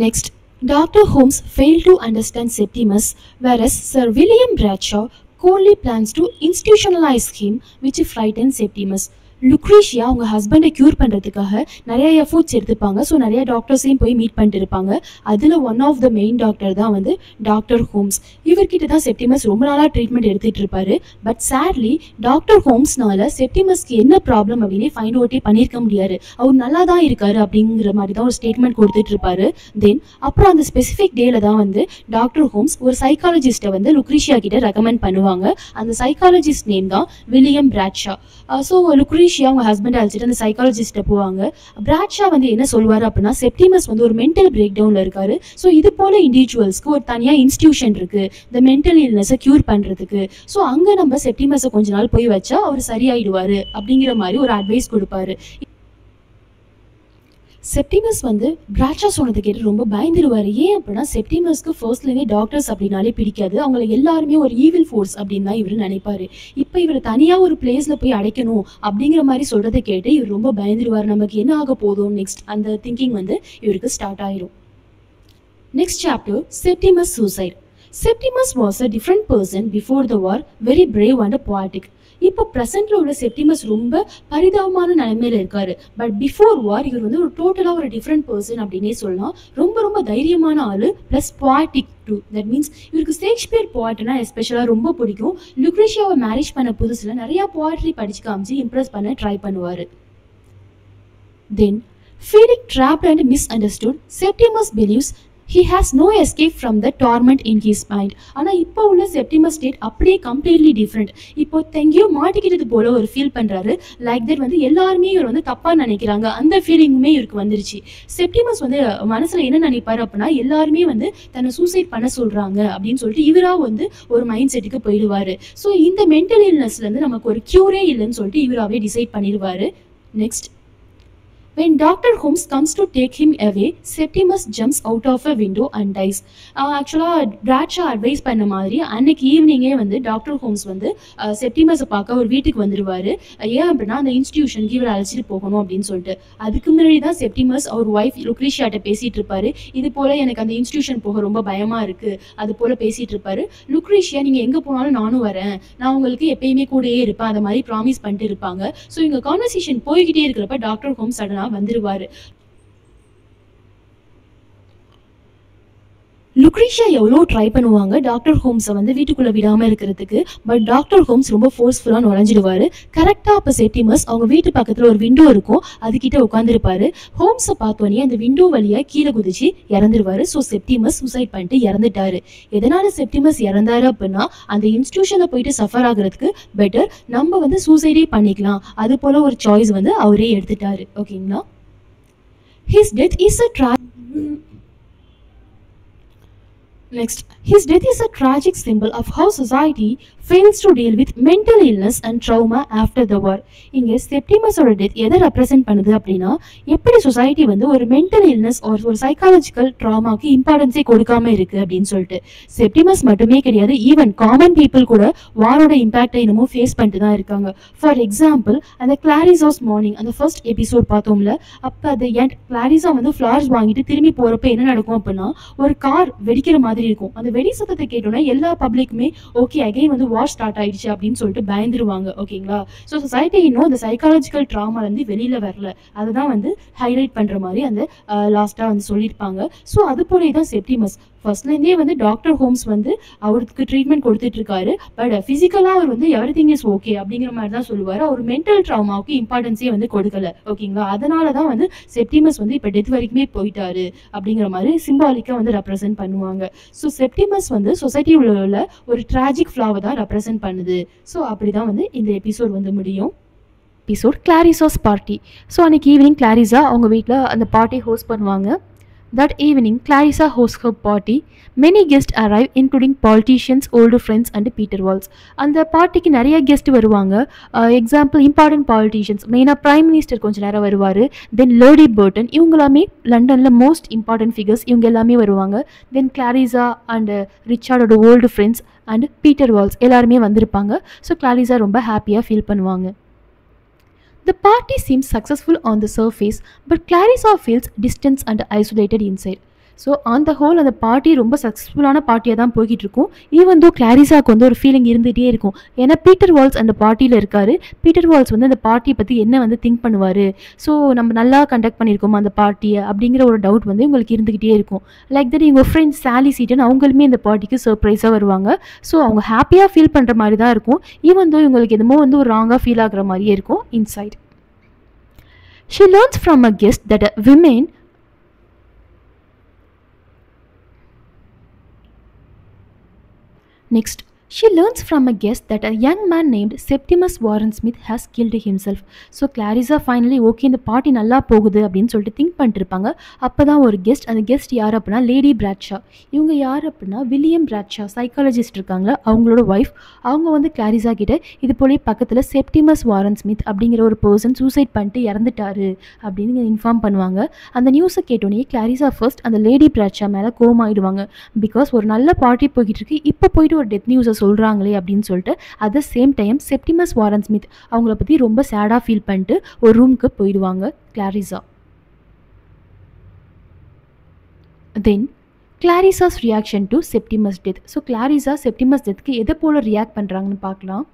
Next, doctor Holmes fail to understand Septimus, whereas Sir William Bradshaw coldly plans to institutionalize him, which frightens Septimus. Lucrezia அவங்க ஹஸ்பண்டை க்யூர் பண்ணுறதுக்காக நிறைய எஃபோர்ட்ஸ் எடுத்துப்பாங்க. ஸோ நிறைய டாக்டர்ஸையும் போய் மீட் பண்ணிட்டு இருப்பாங்க. அதில் one of the main doctor தான் வந்து டாக்டர் ஹோம்ஸ். இவர்கிட்ட தான் செப்டிமஸ் ரொம்ப நாளாக ட்ரீட்மெண்ட் எடுத்துகிட்டு இருப்பாரு. பட் சேட்லி டாக்டர் ஹோம்ஸ்னால செப்டிமஸ்க்கு என்ன ப்ராப்ளம் அப்படின்னே ஃபைண்ட் அவுட்டே பண்ணியிருக்க முடியாது. அவர் நல்லா தான் இருக்காரு அப்படிங்கிற மாதிரி தான் ஒரு ஸ்டேட்மெண்ட் கொடுத்துட்டு இருப்பாரு. தென் அப்புறம் அந்த ஸ்பெசிஃபிக் டேல தான் வந்து டாக்டர் ஹோம்ஸ் ஒரு சைக்காலஜிஸ்ட்டை வந்து லுக்ரீஷியா கிட்ட ரெக்கமெண்ட் பண்ணுவாங்க. அந்த சைக்காலஜிஸ்ட் நேம் தான் வில்லியம் பிராட்ஷா. ஸோ லுக்ரீஷியா அவங்க ஹஸ்பண்ட் அழைச்சிட்டு அந்த சைக்காலஜிஸ்ட்டை போவாங்க. பிராட்ஷா வந்து என்ன சொல்லுவார் அப்படின்னா, செப்டிமஸ் வந்து ஒரு மென்டல் பிரேக் டவுனில் இருக்காரு. ஸோ இது போல இண்டிவிஜுவல்ஸ்க்கு ஒரு தனியாக இன்ஸ்டியூஷன் இருக்குது இந்த மென்டல் இல்னஸை க்யூர் பண்ணுறதுக்கு. ஸோ அங்கே நம்ம செப்டிமஸை கொஞ்ச நாள் போய் வச்சா அவர் சரியாயிடுவார் அப்படிங்கிற மாதிரி ஒரு அட்வைஸ் கொடுப்பாரு. செப்டிமஸ் வந்து பிராட்ஷா சொன்னது கேட்டு ரொம்ப பயந்துருவார். ஏன் அப்படின்னா செப்டிமஸ்க்கு ஃபர்ஸ்ட்லேயே டாக்டர்ஸ் அப்படின்னாலே பிடிக்காது. அவங்களை எல்லாருமே ஒரு ஈவில் ஃபோர்ஸ் அப்படின்னு தான் இவர் நினைப்பார். இப்போ இவர் தனியாக ஒரு பிளேஸில் போய் அடைக்கணும் அப்படிங்கிற மாதிரி சொல்கிறத கேட்டு இவர் ரொம்ப பயந்துருவார். நமக்கு என்ன ஆக போதும் நெக்ஸ்ட் அந்த திங்கிங் வந்து இவருக்கு ஸ்டார்ட் ஆயிரும். Next chapter, Septimus suicide. Septimus was a different person before the war, very brave and poetic. இப்போ ப்ரெசென்ட்ல உள்ள செப்டிமஸ் ரொம்ப பரிதாபமான நிலைமையில இருக்காரு. பட் பிஃபோர் வார் இவர் வந்து ஒரு டோட்டலாக ஒரு டிஃப்ரெண்ட் பர்சன் அப்படின்னே சொல்லலாம். ரொம்ப ரொம்ப தைரியமான ஆளு, plus poetic too. That means இவருக்கு ஷேக்ஸ்பியர் போய்ட்னா எஸ்பெஷலாக ரொம்ப பிடிக்கும். லுக்ரீஷியாவை மேரேஜ் பண்ண புதுசில் நிறையா போய்ட்ரி படிச்சு காமிச்சு இம்ப்ரெஸ் பண்ண ட்ரை பண்ணுவார். தென் feeling trapped and misunderstood, Septimus believes he has no escape from the torment in his mind. ஆனால் இப்போ உள்ள செப்டிமஸ் ஸ்டேட் அப்படியே கம்ப்ளீட்லி டிஃப்ரெண்ட். இப்போ எங்கேயோ மாட்டிக்கிட்டது போல ஒரு ஃபீல் பண்ணுறாரு. லைக் தட் வந்து எல்லாருமே இவர் வந்து தப்பாக நினைக்கிறாங்க, அந்த ஃபீலிங்குமே இவருக்கு வந்துருச்சு. செப்டிமஸ் வந்து மனசில் என்ன நினைப்பார் அப்படின்னா, எல்லாருமே வந்து தன்னை சூசைட் பண்ண சொல்கிறாங்க அப்படின்னு சொல்லிட்டு இவராக வந்து ஒரு மைண்ட் செட்டுக்கு போயிடுவார். ஸோ இந்த மென்டல் இல்னஸ்லேருந்து நமக்கு ஒரு க்யூரே இல்லைன்னு சொல்லிட்டு இவராகவே டிசைட் பண்ணிடுவார். Next, when Dr. Holmes comes to take him away, Septimus jumps out of a window and dies. ஆக்சுவலாக பிராட்ஷா அட்வைஸ் பண்ண மாதிரி அன்னைக்கு ஈவினிங்கே வந்து டாக்டர் ஹோம்ஸ் வந்து செப்டிமஸை பார்க்க ஒரு வீட்டுக்கு வந்துடுவார். ஏன் அப்படின்னா அந்த இன்ஸ்டியூஷனுக்கு இவர் அழைச்சிட்டு போகணும் அப்படின்னு சொல்லிட்டு. அதுக்கு முன்னாடி தான் செப்டிமஸ் அவர் ஒய்ஃப் லுக்ரீஷியாட்ட பேசிகிட்டு இருப்பார். இது போல் எனக்கு அந்த இன்ஸ்டியூஷன் போக ரொம்ப பயமாக இருக்குது அது போல் பேசிகிட்டு இருப்பார். லுக்ரீஷியா நீங்கள் எங்கே போனாலும் நானும் வரேன், நான் உங்களுக்கு எப்பயுமே கூடயே இருப்பேன், அந்த மாதிரி ப்ராமிஸ் பண்ணிட்டு இருப்பாங்க. ஸோ இவங்க கான்வர்சேஷன் போய்கிட்டே இருக்கிறப்ப டாக்டர் ஹோம்ஸ் சடனாக வந்துருவாரு. லுக்ரீஷியா எவ்வளோ ட்ரை பண்ணுவாங்க டாக்டர் ஹோம்ஸை வந்து வீட்டுக்குள்ளே விடாமல் இருக்கிறதுக்கு. பட் டாக்டர் ஹோம்ஸ் ரொம்ப ஃபோர்ஸ்ஃபுல்லாக நுழைஞ்சிடுவார். கரெக்டாக அப்போ செப்டிமஸ் அவங்க வீட்டு பக்கத்தில் ஒரு விண்டோ இருக்கும், அதுக்கிட்ட உட்காந்துருப்பாரு. ஹோம்ஸை பார்த்தோன்னே அந்த விண்டோ வழியாக கீழே குதிச்சு இறந்துருவாரு. ஸோ செப்டிமஸ் சூசைட் பண்ணிட்டு இறந்துட்டாரு. எதனால செப்டிமஸ் இறந்தாரு அப்படின்னா, அந்த இன்ஸ்டியூஷனில் போயிட்டு சஃபர் ஆகுறதுக்கு பெட்டர் நம்ம வந்து சூசைடே பண்ணிக்கலாம், அது போல ஒரு சாய்ஸ் வந்து அவரே எடுத்துட்டாரு. ஓகேங்களா. His death is a Next, his death is a tragic symbol of how society fails to deal with mental illness and trauma after the war. இங்கே செப்டிமஸோட டெத் எதை ரெப்ரசென்ட் பண்ணுது அப்படின்னா, எப்படி சொசைட்டி வந்து ஒரு மென்டல் இல்னஸ் ஒரு சைக்காலஜிக்கல் ட்ராமாவுக்கு இம்பார்ட்டன்ஸே கொடுக்காம இருக்கு அப்படின்னு சொல்லிட்டு. செப்டிமஸ் மட்டுமே கிடையாது, ஈவன் காமன் பீப்புள் கூட வாரோட இம்பாக்டை இன்னமும் ஃபேஸ் பண்ணிட்டு தான் இருக்காங்க. ஃபார் எக்ஸாம்பிள், அந்த கிளாரிசாஸ் மார்னிங் அந்த ஃபர்ஸ்ட் எபிசோட் பார்த்தோம்ல, அப்போ அந்த கிளாரிசா வந்து ஃப்ளவர்ஸ் வாங்கிட்டு திரும்பி போகிறப்ப என்ன நடக்கும் அப்படின்னா, ஒரு கார் வெடிக்கிற மாதிரி இருக்கும். அந்த வெடி சத்தத்தை கேட்டோன்னா எல்லா பப்ளிக்குமே ஓகே அகைன் வந்து வார் ஸ்டார்ட் ஆயிடுச்சு அப்படின்னு சொல்லிட்டு பயந்துருவாங்க. ஓகேங்களா. ஸோ சொசைட்டி இன்னும் அந்த சைக்காலஜிக்கல் ட்ராமாலேருந்து வெளியில் வரல, அதுதான் வந்து ஹைலைட் பண்ணுற மாதிரி அந்த லாஸ்ட்டாக வந்து சொல்லியிருப்பாங்க. ஸோ அது போலே தான் செப்டிமஸ் ஃபர்ஸ்ட்லேருந்தே வந்து டாக்டர் ஹோம்ஸ் வந்து அவருக்கு ட்ரீட்மெண்ட் கொடுத்துட்டு இருக்காரு. பட் ஃபிசிக்கலாக அவர் வந்து எவ்ரிதிங் இஸ் ஓகே அப்படிங்கிற மாதிரி தான் சொல்லுவார். அவர் மென்டல் ட்ராமாவுக்கு இம்பார்ட்டன்ஸே வந்து கொடுக்கல. ஓகேங்களா. அதனால தான் வந்து செப்டிமஸ் வந்து இப்போ டெத் வரைக்குமே போயிட்டாரு அப்படிங்கிற மாதிரி சிம்பாலிக்காக வந்து ரெப்ரசென்ட் பண்ணுவாங்க. ஸோ செப்டிமஸ் வந்து சொசைட்டியில் உள்ள ஒரு ட்ராஜிக் ஃப்ளாவை தான் ரெப்ரசென்ட் பண்ணுது. ஸோ அப்படி தான் வந்து இந்த எபிசோட் வந்து முடியும். Episode Clarissa's party. ஸோ அன்றைக்கி ஈவினிங் கிளாரிசா அவங்க வீட்டில் அந்த பார்ட்டி ஹோஸ்ட் பண்ணுவாங்க. That evening, Clarissa hosts her party. Many guests arrive, including politicians, old friends, and Peter Walsh. அந்த பார்ட்டிக்கு நிறைய கெஸ்ட் வருவாங்க. எக்ஸாம்பிள் இம்பார்ட்டன்ட் பாலிட்டிஷியன்ஸ், மெயினாக பிரைம் மினிஸ்டர் கொஞ்சம் நேரம் வருவார். தென் லேடி பர்டன், இவங்க எல்லாமே லண்டனில் மோஸ்ட் இம்பார்ட்டன்ட் ஃபிகர்ஸ், இவங்க எல்லாமே வருவாங்க. தென் கிளாரிசா அண்ட் ரிச்சார்டோட old friends and Peter Walsh எல்லாருமே வந்திருப்பாங்க. ஸோ கிளாரிசா ரொம்ப ஹாப்பியாக ஃபீல் பண்ணுவாங்க. The party seems successful on the surface, but Clarissa feels distant and isolated inside. So on the whole அந்த பார்ட்டி ரொம்ப சக்ஸஸ்ஃபுல்லான பார்ட்டியாக தான் போய்கிட்டு இருக்கும். ஈவன் தோ கிளாரிசாவுக்கு வந்து ஒரு ஃபீலிங் இருந்துகிட்டே இருக்கும். ஏன்னா பீட்டர் வால்ஸ் அந்த பார்ட்டியில் இருக்கார். பீட்டர் வால்ஸ் வந்து அந்த பார்ட்டியை பற்றி என்ன வந்து திங்க் பண்ணுவார், ஸோ நம்ம நல்லா கண்டக்ட் பண்ணியிருக்கோம் அந்த பார்ட்டியை அப்படிங்கிற ஒரு டவுட் வந்து உங்களுக்கு இருந்துக்கிட்டே இருக்கும். லைக் தட் இவங்க ஃப்ரெண்ட்ஸ் சாலி சீட்டன் அவங்களுமே இந்த பார்ட்டிக்கு சர்ப்ரைஸாக வருவாங்க. ஸோ அவங்க ஹாப்பியாக ஃபீல் பண்ணுற மாதிரி தான் இருக்கும். ஈவன் தோ இவங்களுக்கு என்னமோ வந்து ஒரு ராங்காக ஃபீல் ஆகிற மாதிரியே இருக்கும் inside. She learns from a guest that women Next, she learns from a guest that a young man named Septimus Warren Smith has killed himself. So Clarissa finally okay இந்த party நல்லா போகுது அப்படின்னு சொல்லிட்டு think பண்ணிட்டுருப்பாங்க. அப்போ தான் ஒரு guest, அந்த guest யார் அப்படின்னா லேடி பிராட்ஷா. இவங்க யார் அப்படின்னா வில்லியம் பிராட்ஷா சைக்காலஜிஸ்ட் இருக்காங்க, அவங்களோட ஒய்ஃப். அவங்க வந்து கிளாரிசா கிட்ட இது போலே பக்கத்தில் செப்டிமஸ் வாரன் ஸ்மித் அப்படிங்கிற ஒரு பர்சன் சூசைட் பண்ணிட்டு இறந்துட்டாரு அப்படின்னு இன்ஃபார்ம் பண்ணுவாங்க. அந்த நியூஸை கேட்டோன்னே கிளாரிசா ஃபர்ஸ்ட் அந்த லேடி பிராட்ஷா மேலே கோவமாயிடுவாங்க. பிகாஸ் ஒரு நல்ல பார்ட்டி போய்கிட்டு இருக்கு, இப்போ போயிட்டு ஒரு டெத் நியூஸை சொல்கிறாங்களே அப்படின்னு சொல்லிட்டு. At the same time Septimus Warren Smith அவங்கள பற்றி ரொம்ப சேடாக ஃபீல் பண்ணிட்டு ஒரு ரூமுக்கு போயிடுவாங்க Clarissa. Then Clarissa's reaction to Septimus death. So Clarissa Septimus டெத்துக்கு எதை போல் ரியாக்ட் பண்ணுறாங்கன்னு பார்க்கலாம்.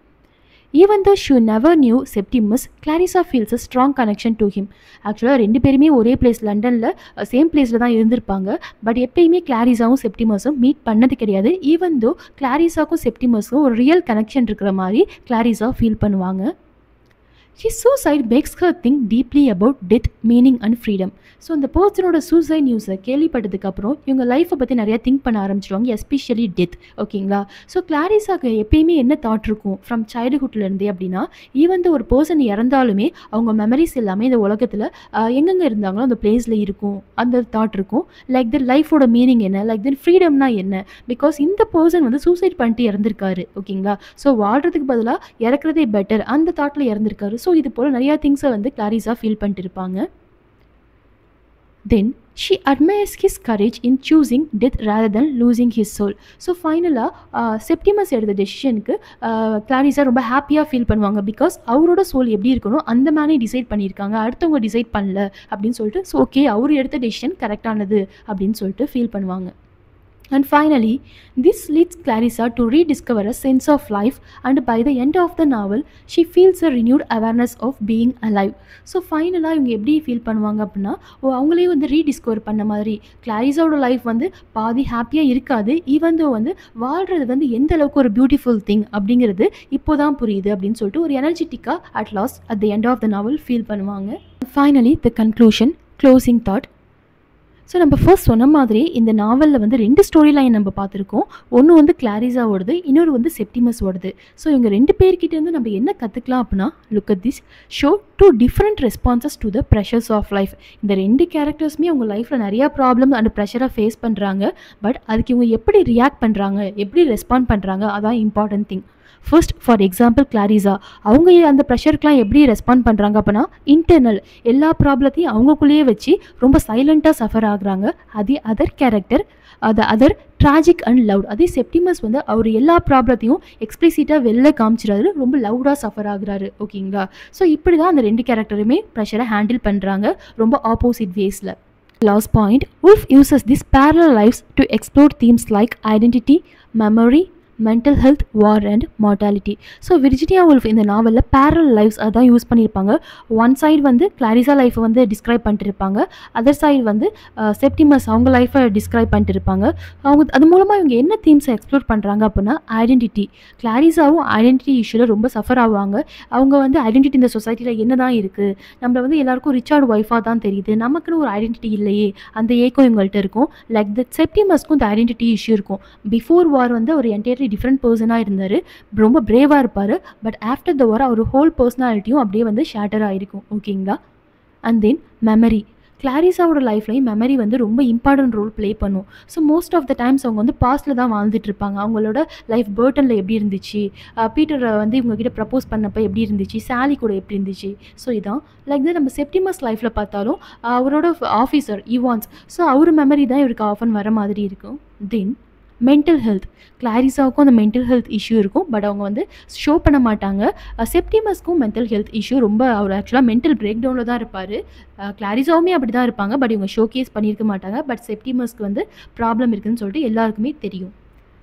Even though she never knew Septimus, Clarissa feels a strong connection to him. ஆக்சுவலாக ரெண்டு பேருமே ஒரே பிளேஸ் லண்டனில் சேம் பிளேஸில் தான் இருந்திருப்பாங்க. பட் எப்பயுமே கிளாரிசாவும் செப்டிமஸும் மீட் பண்ணது கிடையாது. ஈவன் தோ கிளாரிசாவுக்கும் செப்டிமஸுக்கும் ஒரு ரியல் கனெக்ஷன் இருக்கிற மாதிரி கிளாரிசா ஃபீல் பண்ணுவாங்க. His suicide makes her think deeply about death, meaning and freedom. So அந்த பர்சனோட சூசைட் நியூஸை கேள்விப்பட்டதுக்கப்புறம் இவங்க லைஃப்பை பற்றி நிறையா திங்க் பண்ண ஆரம்பிச்சிடுவாங்க, எஸ்பெஷலி டெத். ஓகேங்களா. ஸோ கிளாரிசாக்கு எப்பயுமே என்ன தாட் இருக்கும் ஃப்ரம் சைல்டுஹுட்லேருந்தே அப்படின்னா, ஈவன் ஒரு பர்சன் இறந்தாலுமே அவங்க மெமரிஸ் எல்லாமே இந்த உலகத்தில் எங்கெங்கே இருந்தாங்களோ அந்த பிளேஸில் இருக்கும், அந்த தாட் இருக்கும். லைக் தென் லைஃபோட மீனிங் என்ன, லைக் தென் ஃப்ரீடம்னா என்ன. பிகாஸ் இந்த பர்சன் வந்து சூசைட் பண்ணிட்டு இறந்துருக்காரு. ஓகேங்களா. ஸோ வாழ்கிறதுக்கு பதிலாக இறக்குறதே பெட்டர் அந்த தாட்டில் இறந்துருக்காரு. ஸோ இது போல் நிறையா திங்ஸை வந்து கிளாரிசா ஃபீல் பண்ணிட்டு இருப்பாங்க. Then she admires his courage in choosing death rather than losing his soul. So ஃபைனலாக செப்டிமஸ் எடுத்த டெசிஷனுக்கு கிளாரிசா ரொம்ப ஹாப்பியாக ஃபீல் பண்ணுவாங்க. பிகாஸ் அவரோட சோல் எப்படி இருக்கணும் அந்த மேனே டிசைட் பண்ணியிருக்காங்க, அடுத்தவங்க டிசைட் பண்ணல அப்படின்னு சொல்லிட்டு. ஸோ ஓகே அவர் எடுத்த டெசிஷன் கரெக்டானது அப்படின்னு சொல்லிட்டு ஃபீல் பண்ணுவாங்க. And finally, this leads Clarissa to rediscover a sense of life, and by the end of the novel, she feels a renewed awareness of being alive. So ஃபைனலாக இவங்க எப்படி feel பண்ணுவாங்க அப்படின்னா, அவங்களே வந்து ரீடிஸ்கவர் பண்ண மாதிரி. கிளாரிஸாவோட லைஃப் வந்து பாதி ஹாப்பியாக இருக்காது, ஈவன் தோ வந்து வாழ்கிறது வந்து எந்த அளவுக்கு ஒரு பியூட்டிஃபுல் திங் அப்படிங்கிறது இப்போ தான் புரியுது அப்படின்னு சொல்லிட்டு ஒரு எனர்ஜெட்டிக்காக at last at the end of the novel feel பண்ணுவாங்க. Finally the conclusion, closing thought. So நம்ம ஃபர்ஸ்ட் சொன்ன மாதிரி இந்த நாவலில் வந்து 2 ஸ்டோரி லைன் நம்ம பார்த்துருக்கோம். ஒன்று வந்து கிளாரிஸாவோடது, இன்னொரு வந்து செப்டிமஸோடது. ஸோ இவங்க 2 பேர்கிட்டேருந்து நம்ம என்ன கற்றுக்கலாம் அப்படின்னா, look at this show 2 different responses to the pressures of life. இந்த 2 கேரக்டர்ஸுமே அவங்க லைஃப்பில் நிறையா ப்ராப்ளம் அண்ட் ப்ரெஷரை ஃபேஸ் பண்ணுறாங்க. பட் அதுக்கு இவங்க எப்படி ரியாக்ட் பண்ணுறாங்க, எப்படி ரெஸ்பாண்ட் பண்ணுறாங்க, அதான் important thing. First for example Clarissa, அவங்க அந்த ப்ரெஷருக்குலாம் எப்படி ரெஸ்பாண்ட் பண்ணுறாங்க அப்படின்னா, இன்டர்னல் எல்லா ப்ராப்ளத்தையும் அவங்கக்குள்ளேயே வச்சு ரொம்ப சைலண்ட்டாக சஃபர் ஆகுறாங்க. அதே other character other tragic and loud. அதே செப்டிமஸ் வந்து அவர் எல்லா ப்ராப்ளத்தையும் எக்ஸ்பிளிசிட்டாக வெளில காமிச்சிடாரு, ரொம்ப லவுடாக சஃபர் ஆகுறாரு. ஓகேங்களா? ஸோ இப்படி தான் அந்த 2 கேரக்டருமே ப்ரெஷரை ஹேண்டில் பண்ணுறாங்க, ரொம்ப ஆப்போசிட் வேஸில். Last point, Woolf uses these parallel lives to explore themes like identity, memory, mental health, war and mortality. So Virginia wolf இந்த நாவலில் பேரல் லைஃப்ஸ் அதான் யூஸ் பண்ணியிருப்பாங்க. ஒன் சைடு வந்து கிளாரிஸா லைஃப்பை வந்து டிஸ்கிரைப் பண்ணிட்டு இருப்பாங்க, அதர் சைடு வந்து செப்டிமஸ் அவங்க லைஃப்பை டிஸ்கிரைப் பண்ணிட்டு இருப்பாங்க. அவங்க அது மூலமாக இவங்க என்ன தீம்ஸை எக்ஸ்ப்ளோர் பண்ணுறாங்க அப்படின்னா, ஐடென்டிட்டி. கிளாரிஸாவும் ஐடென்டிட்டி இஷ்யூவில் ரொம்ப சஃபர் ஆவாங்க. அவங்க வந்து ஐடென்டிட்டி இந்த சொசைட்டியில் என்ன தான் இருக்குது, நம்மளை வந்து எல்லாருக்கும் ரிச்சார்ட் ஒய்ஃபாக தான் தெரியுது, நமக்குன்னு ஒரு ஐடென்டிட்டி இல்லையே, அந்த ஏக்கம் இவங்கள்ட்ட இருக்கும். லைக் த செப்டிமஸ்க்கும் இந்த ஐடென்டிட்டி இஷ்யூ இருக்கும். பிஃபோர் வார் வந்து ஒரு என்டையர்லி டிஃப்ரெண்ட் பர்சனாக இருந்தார், ரொம்ப பிரேவாக இருப்பார். பட் ஆஃப்டர் த வார் அவர் ஹோல் பர்சனாலிட்டியும் அப்படியே வந்து ஷேட்டர் ஆகிருக்கும். ஓகேங்களா? And then memory. கிளாரிஸாவோட லைஃப்லையும் மெமரி வந்து ரொம்ப இம்பார்ட்டன்ட் ரோல் ப்ளே பண்ணும். So most of the times அவங்க வந்து பாஸ்ட்டில் தான் வாழ்ந்துட்டு இருப்பாங்க. அவங்களோட லைஃப் பர்ட்டனில் எப்படி இருந்துச்சு, பீட்டர் வந்து இவங்ககிட்ட ப்ரப்போஸ் பண்ணப்போ எப்படி இருந்துச்சு, சாலி கூட எப்படி இருந்துச்சு. ஸோ இதான் லைக் தான் நம்ம செப்டிமஸ் லைஃப்பில் பார்த்தாலும் அவரோட ஆஃபீஸர் இவான்ஸ், ஸோ அவர் மெமரி தான் இவருக்கு ஆஃபன் வர மாதிரி இருக்கும். தென் மென்டல் ஹெல்த். கிளாரிஸாவுக்கும் அந்த மென்டல் ஹெல்த் இஷ்யூ இருக்கும், பட் அவங்க வந்து ஷோ பண்ண மாட்டாங்க. செப்டிமஸ்க்கும் மென்டல் ஹெல்த் இஷ்யூ ரொம்ப, அவர் ஆக்சுவலாக மென்டல் பிரேக் டவுனில் தான் இருப்பார். கிளாரிஸாவுமே அப்படி தான் இருப்பாங்க, பட் இவங்க ஷோ கேஸ் பண்ணியிருக்க மாட்டாங்க. பட் செப்டிமஸ்க்கு வந்து ப்ராப்ளம் இருக்குதுன்னு சொல்லிட்டு எல்லாருக்குமே தெரியும்.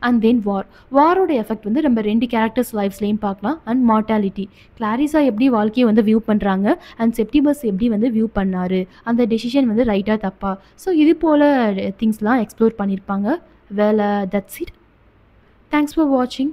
அண்ட் தென் வாரோட எஃபெக்ட் வந்து நம்ம 2 கேரக்டர்ஸ் லைஃப்ஸ்லையும் பார்க்கலாம். And mortality. கிளாரிஸா எப்படி வாழ்க்கையை வந்து வியூ பண்ணுறாங்க, அண்ட் செப்டிமஸ் எப்படி வந்து வியூ பண்ணார், அந்த டெசிஷன் வந்து ரைட்டாக தப்பா. ஸோ இது போல் திங்ஸ்லாம் எக்ஸ்ப்ளோர் பண்ணியிருப்பாங்க. Well, that's it. Thanks for watching.